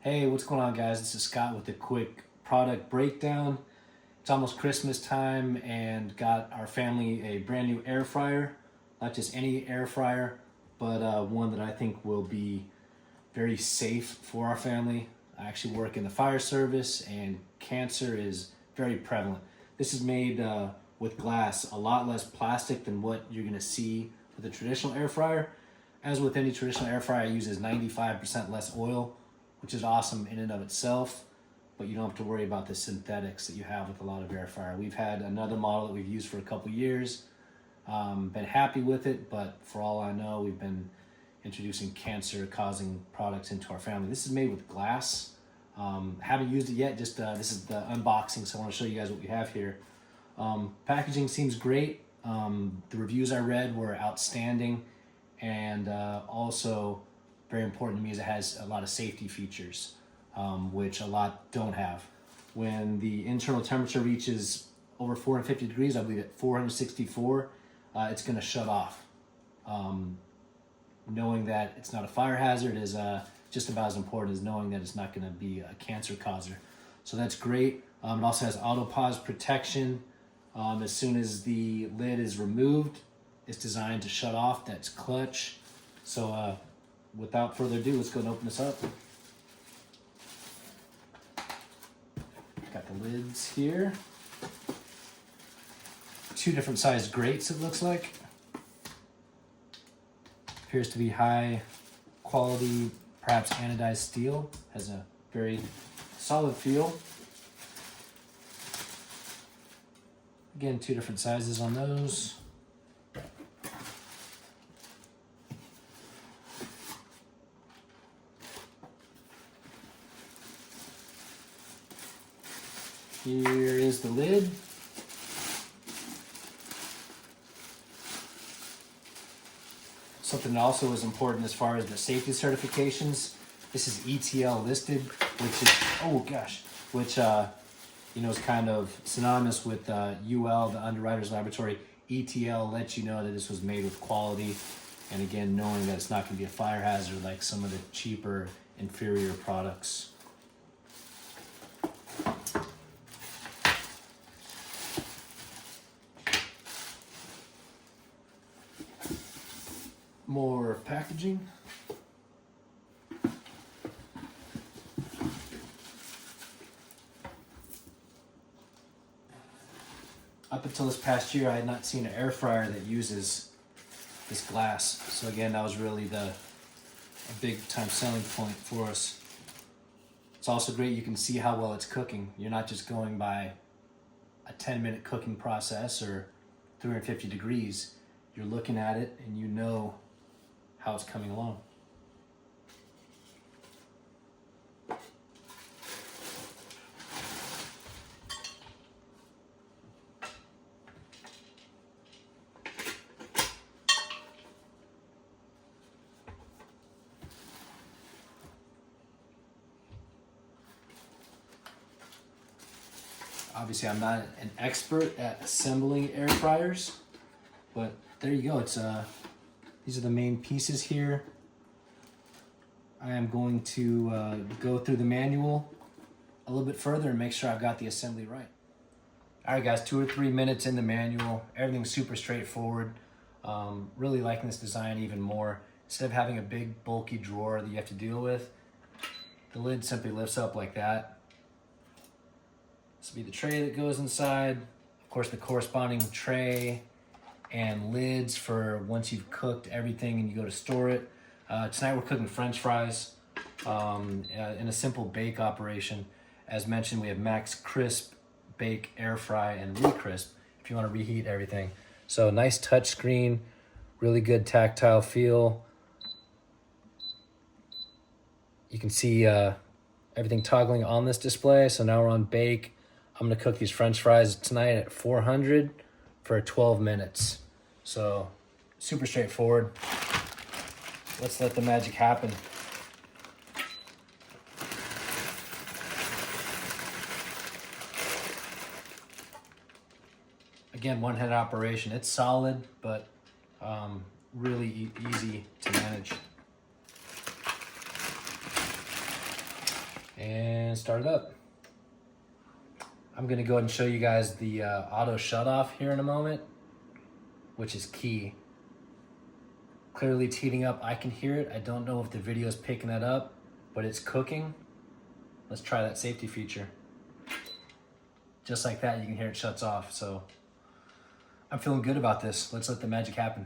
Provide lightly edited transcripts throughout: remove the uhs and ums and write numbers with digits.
Hey, what's going on, guys? This is Scott with a quick product breakdown. It's almost Christmas time and got our family a brand new air fryer. Not just any air fryer, but one that I think will be very safe for our family. I actually work in the fire service and cancer is very prevalent. This is made with glass, a lot less plastic than what you're gonna see with a traditional air fryer. As with any traditional air fryer, it uses 95% less oil, which is awesome in and of itself, but you don't have to worry about the synthetics that you have with a lot of air fryer. We've had another model that we've used for a couple years, been happy with it, but for all I know, we've been introducing cancer-causing products into our family. This is made with glass. Haven't used it yet, just this is the unboxing, so I want to show you guys what we have here. Packaging seems great. The reviews I read were outstanding, and also very important to me is it has a lot of safety features, which a lot don't have. When the internal temperature reaches over 450 degrees, I believe at 464, it's going to shut off. Knowing that it's not a fire hazard is just about as important as knowing that it's not going to be a cancer causer. So that's great. It also has auto pause protection. As soon as the lid is removed, it's designed to shut off. That's clutch. So without further ado, let's go and open this up. Got the lids here. Two different sized grates, it looks like. Appears to be high quality, perhaps anodized steel. Has a very solid feel. Again, two different sizes on those. Here is the lid. Something that also is important as far as the safety certifications. This is ETL listed, which is, you know, is kind of synonymous with UL, the Underwriters Laboratory. ETL lets you know that this was made with quality, and again, knowing that it's not going to be a fire hazard like some of the cheaper, inferior products. More packaging. Up until this past year, I had not seen an air fryer that uses this glass. So again, that was really a big time selling point for us. It's also great, you can see how well it's cooking. You're not just going by a 10-minute cooking process or 350 degrees. You're looking at it and you know how it's coming along. Obviously, I'm not an expert at assembling air fryers, but there you go. It's these are the main pieces here. I am going to go through the manual a little bit further and make sure I've got the assembly right. All right, guys, 2 or 3 minutes in the manual. Everything's super straightforward. Really liking this design even more. Instead of having a big bulky drawer that you have to deal with, the lid simply lifts up like that. This will be the tray that goes inside. Of course, the corresponding tray and lids for once you've cooked everything and you go to store it. Tonight we're cooking French fries in a simple bake operation. As mentioned, we have Max Crisp, Bake, Air Fry, and Recrisp if you want to reheat everything. So nice touch screen, really good tactile feel. You can see everything toggling on this display. So now we're on bake. I'm gonna cook these French fries tonight at 400 for 12 minutes. So super straightforward. Let's let the magic happen. Again, one-hand operation. It's solid, but really easy to manage. and start it up. I'm gonna go ahead and show you guys the auto shut off here in a moment, which is key. Clearly it's heating up. I can hear it. I don't know if the video is picking that up, but it's cooking. Let's try that safety feature. Just like that, you can hear it shuts off. So I'm feeling good about this. Let's let the magic happen.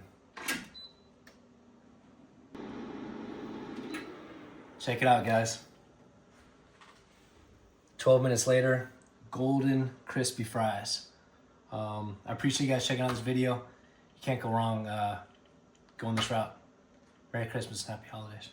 Check it out, guys. 12 minutes later, golden, crispy fries. I appreciate you guys checking out this video. You can't go wrong going this route. Merry Christmas and Happy Holidays.